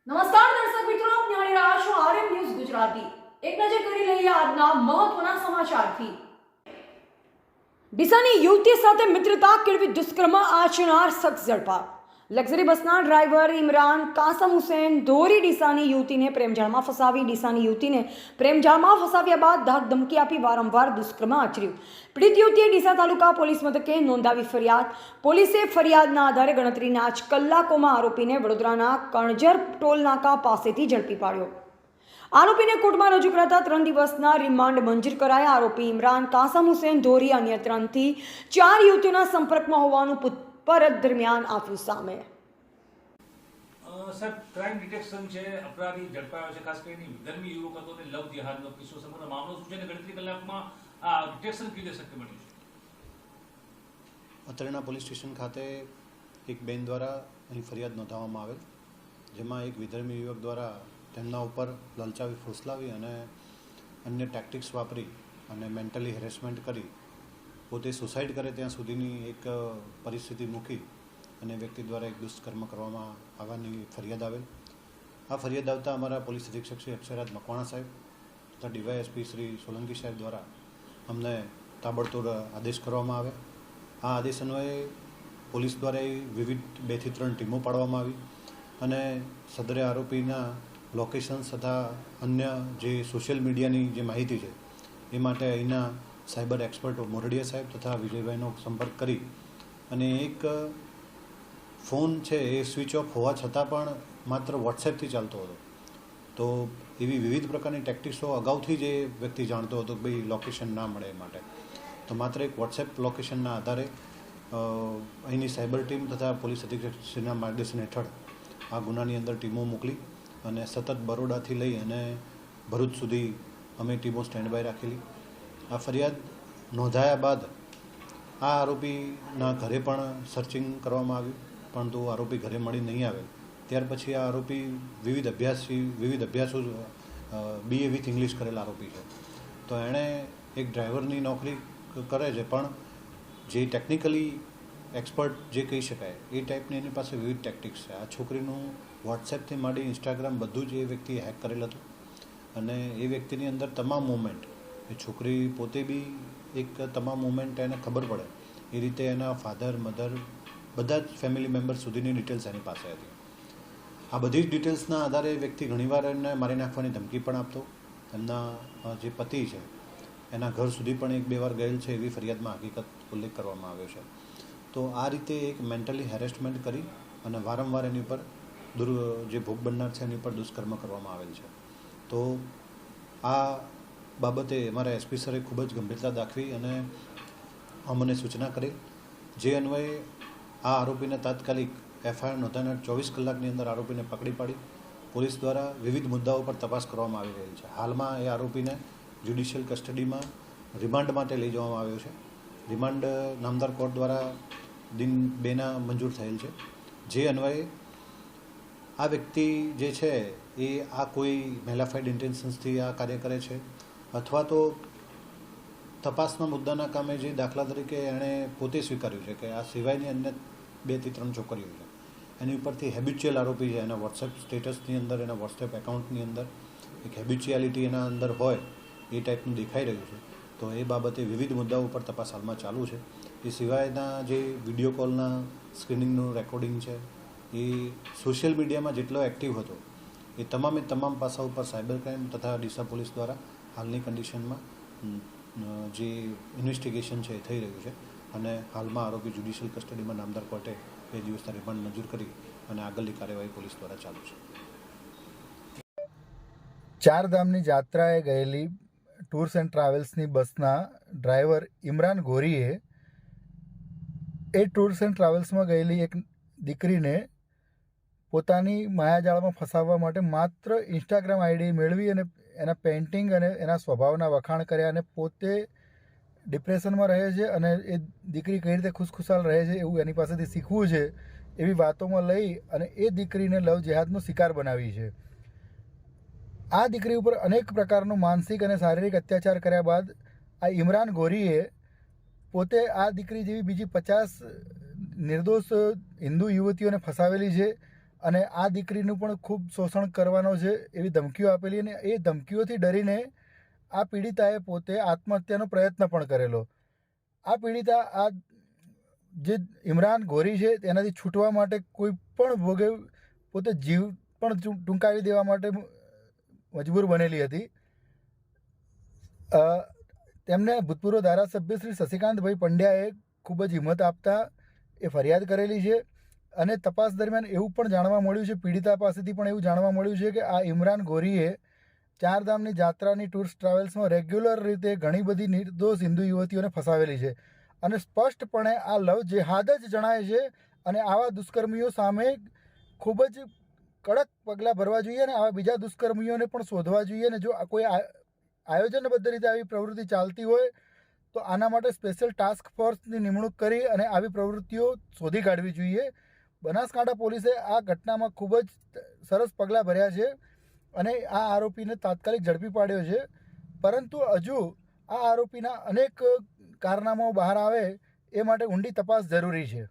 નમસ્કાર દર્શક મિત્રો, આપ નિહાળી રહ્યા છો આરએમ ન્યૂઝ ગુજરાતી। એક નજર કરી લઈએ આજના મહત્વના સમાચારથી। ડીસાની યુવતી સાથે મિત્રતા કેળવી દુષ્કર્મ આચરનાર શખ્સ ઝડપાયો। લક્ઝરી બસના ડ્રાઈવર ઇમરાન કાસમ હુસૈન ધોરી ડીસાની યુવતીને પ્રેમજાળમાં ફસાવ્યા બાદ ધાક ધમકી આપી વારંવાર દુષ્કર્મ આચર્યું। પીડિત યુવતીએ ડીસા તાલુકા પોલીસ મથકે નોંધાવી ફરિયાદ। પોલીસે ફરિયાદના આધારે ગણતરીના જ કલાકોમાં આરોપીને વડોદરાના કણજર ટોલ નાકા પાસેથી ઝડપી પાડ્યો। આરોપીને કોર્ટમાં રજૂ કરાતા 3 દિવસના રિમાન્ડ મંજૂર કરાયા। આરોપી ઇમરાન કાસમ હુસૈન ધોરી અન્ય 3 થી 4 યુવતીઓના સંપર્કમાં હોવાનું પૂછપરછ દરમિયાન આવ્યું સામે। સાહેબ, ક્રાઇમ ડિટેક્શન છે, અપરાધી ઝડપાયો છે, ખાસ કરીને વિધર્મી યુવક હતો ને લવ જેહાદનો કિસ્સો સમગ્ર મામલો શું છે ને ગણતરી કલાકમાં આ ડિટેક્શન કેવી રીતે શક્ય બન્યું છે? અત્રેના પોલીસ સ્ટેશન ખાતે એક બેન દ્વારા અહીં ફરિયાદ નોંધાવવામાં આવેલ, જેમાં એક વિધર્મી યુવક દ્વારા તેમના ઉપર લલચાવી ફોસલાવી અને અન્ય ટેક્ટિક્સ વાપરી અને મેન્ટલી હેરેસમેન્ટ કરી પોતે સુસાઇડ કરે ત્યાં સુધીની એક પરિસ્થિતિ મૂકી અને વ્યક્તિ દ્વારા એક દુષ્કર્મ કરવામાં આવવાની ફરિયાદ આવેલ। આ ફરિયાદ આવતા અમારા પોલીસ અધિક્ષક શ્રી અક્ષયરાજ મકવાણા સાહેબ તથા ડીવાયએસપી શ્રી સોલંકી સાહેબ દ્વારા અમને તાબડતોડ આદેશ કરવામાં આવે। આ આદેશ અન્વયે પોલીસ દ્વારા વિવિધ 2 થી 3 ટીમો પાડવામાં આવી અને સદરે આરોપીના લોકેશન્સ તથા અન્ય જે સોશિયલ મીડિયાની જે માહિતી છે એ માટે અહીંના સાયબર એક્સપર્ટો મોરડિયા સાહેબ તથા વિજયભાઈનો સંપર્ક કરી અને એક ફોન છે એ સ્વિચ ઓફ હોવા છતાં પણ માત્ર વોટ્સએપથી ચાલતો હતો। તો એવી વિવિધ પ્રકારની ટેક્ટિક્સો અગાઉથી જ એ વ્યક્તિ જાણતો હતો કે ભાઈ લોકેશન ના મળે એ માટે, તો માત્ર એક વોટ્સએપ લોકેશનના આધારે અહીંની સાયબર ટીમ તથા પોલીસ અધિક્ષકશ્રીના માર્ગદર્શન હેઠળ આ ગુનાની અંદર ટીમો મોકલી અને સતત બરોડાથી લઈ અને ભરૂચ સુધી અમે ટીમો સ્ટેન્ડ બાય રાખેલી। આ ફરિયાદ નોંધાયા બાદ આ આરોપીના ઘરે પણ સર્ચિંગ કરવામાં આવ્યું, પરંતુ આરોપી ઘરે મળી નહીં આવેલ। ત્યાર પછી આ આરોપી વિવિધ અભ્યાસો BA વિથ ઇંગ્લિશ કરેલા આરોપી છે, તો એણે એક ડ્રાઈવરની નોકરી કરે છે, પણ જે ટેકનિકલી એક્સપર્ટ જે કહી શકાય એ ટાઈપની એની પાસે વિવિધ ટેક્ટિક્સ છે। આ છોકરીનું વોટ્સએપથી માંડી ઇન્સ્ટાગ્રામ બધું જ એ વ્યક્તિએ હેક કરેલ હતું અને એ વ્યક્તિની અંદર તમામ મુવમેન્ટ, એ છોકરી પોતે બી એક તમામ મુવમેન્ટ એને ખબર પડે એ રીતે એના ફાધર મધર બધા જ ફેમિલી મેમ્બર સુધીની ડિટેલ્સ એની પાસે હતી। આ બધી જ ડિટેલ્સના આધારે વ્યક્તિ ઘણીવાર એને મારી નાખવાની ધમકી પણ આપતો। એમના જે પતિ છે એના ઘર સુધી પણ 1-2 વાર ગયેલ છે એવી ફરિયાદમાં હકીકત ઉલ્લેખ કરવામાં આવ્યો છે। તો આ રીતે એક મેન્ટલી હેરેસમેન્ટ કરી અને વારંવાર એની ઉપર જે ભોગ બનનાર છે એની ઉપર દુષ્કર્મ કરવામાં આવેલ છે। તો આ બાબતે અમારા એસપી સરે ખૂબ જ ગંભીરતા દાખવી અને અમને સૂચના કરી, જે અન્વયે આ આરોપીને તાત્કાલિક FIR નોંધાનાર 24 કલાકની અંદર આરોપીને પકડી પાડી પોલીસ દ્વારા વિવિધ મુદ્દાઓ પર તપાસ કરવામાં આવી રહી છે। હાલમાં એ આરોપીને જ્યુડિશિયલ કસ્ટડીમાં રિમાન્ડ માટે લઈ જવામાં આવ્યો છે। રિમાન્ડ નામદાર કોર્ટ દ્વારા દિન 2ના મંજૂર થયેલ છે, જે અન્વયે આ વ્યક્તિ જે છે એ આ કોઈ મેલાફાઇડ ઇન્ટેન્શન્સથી આ કાર્ય કરે છે અથવા તો તપાસના મુદ્દાના કામે જે દાખલા તરીકે એણે પોતે સ્વીકાર્યું છે કે આ સિવાયની અન્ય 2 થી 3 છોકરીઓ છે એની ઉપરથી હેબિચ્યુઅલ આરોપી છે, એના વોટ્સએપ સ્ટેટસની અંદર એના વોટ્સએપ એકાઉન્ટની અંદર એક હેબિચ્યુઆલિટી એના અંદર હોય એ ટાઈપનું દેખાઈ રહ્યું છે। તો એ બાબતે વિવિધ મુદ્દાઓ ઉપર તપાસ હાલમાં ચાલુ છે। એ સિવાયના જે વિડીયો કોલના સ્ક્રીનિંગનું રેકોર્ડિંગ છે એ સોશિયલ મીડિયામાં જેટલો એક્ટિવ હતો એ તમામ પાસાઓ પર સાયબર ક્રાઇમ તથા ડીસા પોલીસ દ્વારા હાલની કન્ડિશનમાં જે ઇન્વેસ્ટિગેશન છે એ થઈ રહ્યું છે અને હાલમાં આરોપી જ્યુડિશિયલ કસ્ટડીમાં નામદાર કોર્ટે 2 દિવસના રિમાન્ડ મંજૂર કરી અને આગળની કાર્યવાહી પોલીસ દ્વારા ચાલુ છે। ચારધામની જાત્રાએ ગયેલી ટૂર્સ એન્ડ ટ્રાવેલ્સની બસના ડ્રાઈવર ઇમરાન ઘોરીએ એ ટૂર્સ એન્ડ ટ્રાવેલ્સમાં ગયેલી એક દીકરીને પોતાની માયાજાળમાં ફસાવવા માટે માત્ર ઇન્સ્ટાગ્રામ આઈડી મેળવી અને એના પેઇન્ટિંગ અને એના સ્વભાવના વખાણ કર્યા અને પોતે ડિપ્રેશનમાં રહે છે અને એ દીકરી કઈ રીતે ખુશખુશાલ રહે છે એવું એની પાસેથી શીખવું છે એવી વાતોમાં લઈ અને એ દીકરીને લવ જેહાદનો શિકાર બનાવી છે। આ દીકરી ઉપર અનેક પ્રકારનો માનસિક અને શારીરિક અત્યાચાર કર્યા બાદ આ ઇમરાન ઘોરીએ પોતે આ દીકરી જેવી બીજી 50 નિર્દોષ હિન્દુ યુવતીઓને ફસાવેલી છે અને આ દીકરીનું પણ ખૂબ શોષણ કરવાનો છે એવી ધમકીઓ આપેલી, અને એ ધમકીઓથી ડરીને આ પીડિતાએ પોતે આત્મહત્યાનો પ્રયત્ન પણ કરેલો. આ પીડિતા આ જે ઇમરાન ઘોરી છે તેનાથી છૂટવા માટે કોઈ પણ ભોગે પોતે જીવ પણ ટૂંકાવી દેવા માટે મજબૂર બનેલી હતી. તેમને ભૂતપૂર્વ ધારાસભ્ય શ્રી શશિકાંતભાઈ પંડ્યાએ ખૂબ જ હિંમત આપતા એ ફરિયાદ કરેલી છે. અને તપાસ દરમિયાન એવું પણ જાણવા મળ્યું છે, પીડિતા પાસેથી પણ એવું જાણવા મળ્યું છે કે આ ઇમરાન ઘોરીએ ચારધામની જાત્રાની ટૂર્સ ટ્રાવેલ્સમાં રેગ્યુલર રીતે ઘણી બધી નિર્દોષ હિન્દુ યુવતીઓને ફસાવેલી છે. અને સ્પષ્ટપણે આ લવ જેહાદ જ જણાય છે. અને આવા દુષ્કર્મીઓ સામે ખૂબ જ કડક પગલાં ભરવા જોઈએ અને આવા બીજા દુષ્કર્મીઓને પણ શોધવા જોઈએ. અને જો કોઈ આયોજનબદ્ધ રીતે આવી પ્રવૃત્તિ ચાલતી હોય તો આના માટે સ્પેશિયલ ટાસ્ક ફોર્સની નિમણૂક કરી અને આવી પ્રવૃત્તિઓ શોધી કાઢવી જોઈએ. બનાસકાંઠા પોલીસે આ ઘટનામાં ખૂબ જ સરસ પગલાં ભર્યા છે અને આ આરોપીને તાત્કાલિક ઝડપી પાડ્યો છે. પરંતુ હજુ આ આરોપીના અનેક કારનામાઓ બહાર આવે એ માટે ઊંડી તપાસ જરૂરી છે.